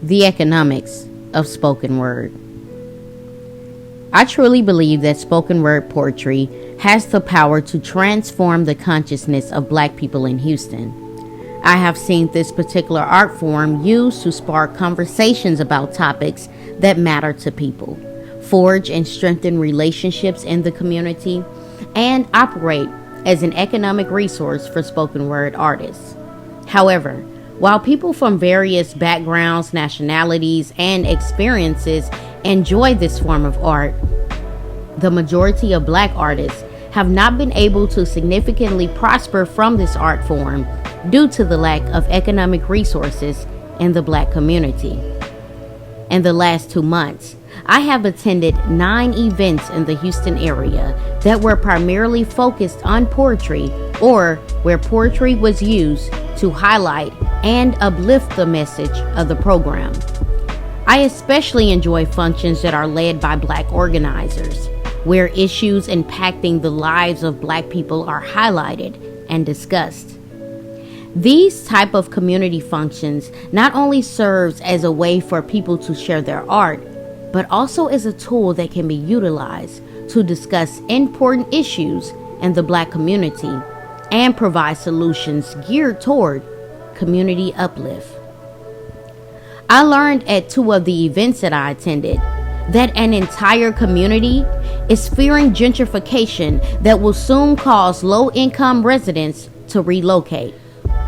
The economics of spoken word. I truly believe that spoken word poetry has the power to transform the consciousness of Black people in Houston. I have seen this particular art form used to spark conversations about topics that matter to people, forge and strengthen relationships in the community, and operate as an economic resource for spoken word artists. However, while people from various backgrounds, nationalities, and experiences enjoy this form of art, the majority of Black artists have not been able to significantly prosper from this art form due to the lack of economic resources in the Black community. In the last 2 months, I have attended 9 events in the Houston area that were primarily focused on poetry, or where poetry was used to highlight and uplift the message of the program. I especially enjoy functions that are led by Black organizers, where issues impacting the lives of Black people are highlighted and discussed. These type of community functions not only serves as a way for people to share their art, but also as a tool that can be utilized to discuss important issues in the Black community and provide solutions geared toward community uplift. I learned at 2 of the events that I attended that an entire community is fearing gentrification that will soon cause low-income residents to relocate.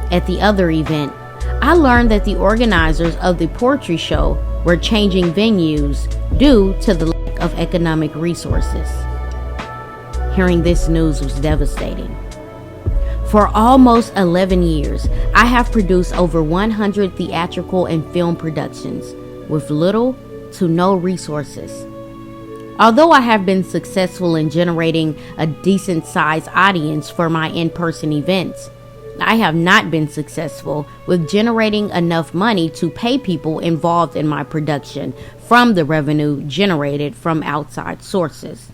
At the other event, I learned that the organizers of the poetry show were changing venues due to the lack of economic resources. Hearing this news was devastating. For almost 11 years, I have produced over 100 theatrical and film productions with little to no resources. Although I have been successful in generating a decent-sized audience for my in-person events, I have not been successful with generating enough money to pay people involved in my production from the revenue generated from outside sources.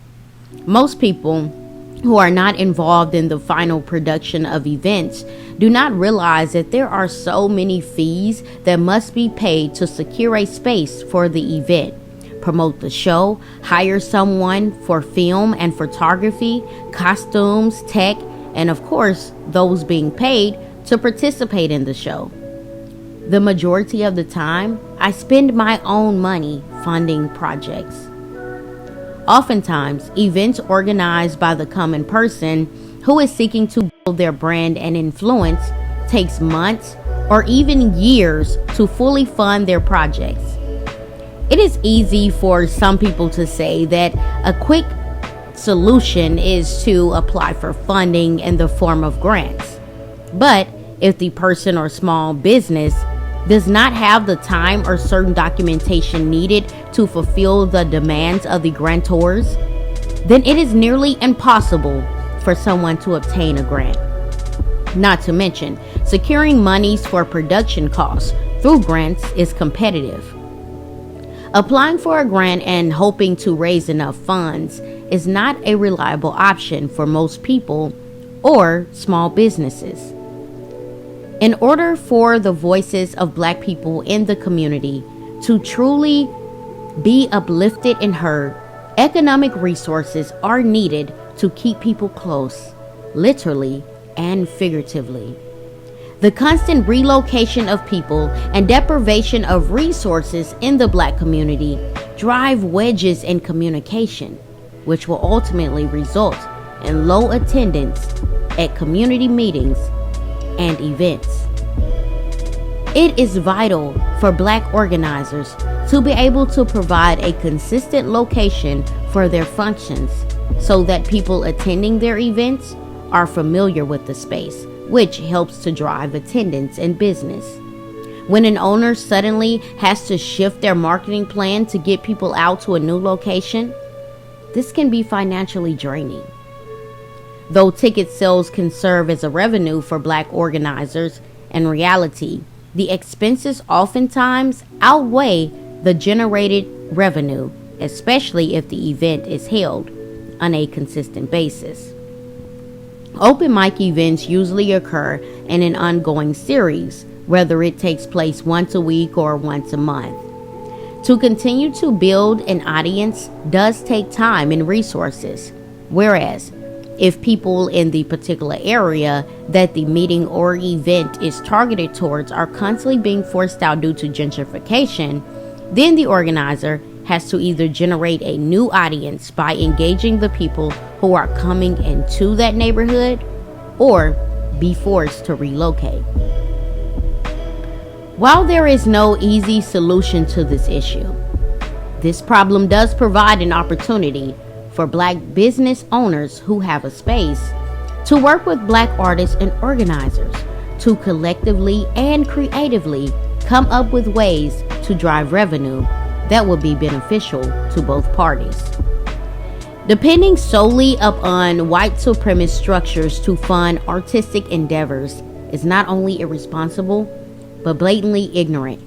Most people who are not involved in the final production of events do not realize that there are so many fees that must be paid to secure a space for the event, promote the show, hire someone for film and photography, costumes, tech, and of course, those being paid to participate in the show. The majority of the time, I spend my own money funding projects. Oftentimes, events organized by the common person who is seeking to build their brand and influence takes months or even years to fully fund their projects. It is easy for some people to say that a quick solution is to apply for funding in the form of grants. But if the person or small business does not have the time or certain documentation needed to fulfill the demands of the grantors, then it is nearly impossible for someone to obtain a grant. Not to mention, securing monies for production costs through grants is competitive. Applying for a grant and hoping to raise enough funds is not a reliable option for most people or small businesses. In order for the voices of Black people in the community to truly be uplifted and heard, economic resources are needed to keep people close, literally and figuratively. The constant relocation of people and deprivation of resources in the Black community drive wedges in communication, which will ultimately result in low attendance at community meetings and events. It is vital for Black organizers to be able to provide a consistent location for their functions so that people attending their events are familiar with the space, which helps to drive attendance and business. When an owner suddenly has to shift their marketing plan to get people out to a new location, this can be financially draining. Though ticket sales can serve as a revenue for Black organizers, in reality, the expenses oftentimes outweigh the generated revenue, especially if the event is held on a consistent basis. Open mic events usually occur in an ongoing series, whether it takes place once a week or once a month. To continue to build an audience does take time and resources, whereas if people in the particular area that the meeting or event is targeted towards are constantly being forced out due to gentrification, then the organizer has to either generate a new audience by engaging the people who are coming into that neighborhood or be forced to relocate. While there is no easy solution to this issue, this problem does provide an opportunity for Black business owners who have a space to work with Black artists and organizers to collectively and creatively come up with ways to drive revenue that will be beneficial to both parties. Depending solely upon white supremacist structures to fund artistic endeavors is not only irresponsible, but blatantly ignorant.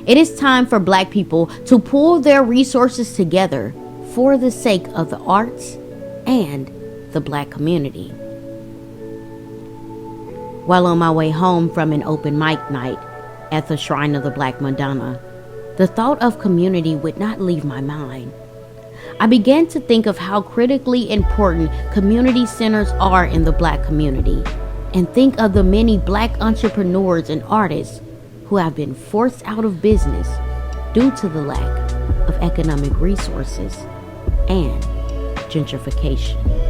It is time for Black people to pull their resources together for the sake of the arts and the Black community. While on my way home from an open mic night at the Shrine of the Black Madonna, the thought of community would not leave my mind. I began to think of how critically important community centers are in the Black community, and think of the many Black entrepreneurs and artists who have been forced out of business due to the lack of economic resources and gentrification.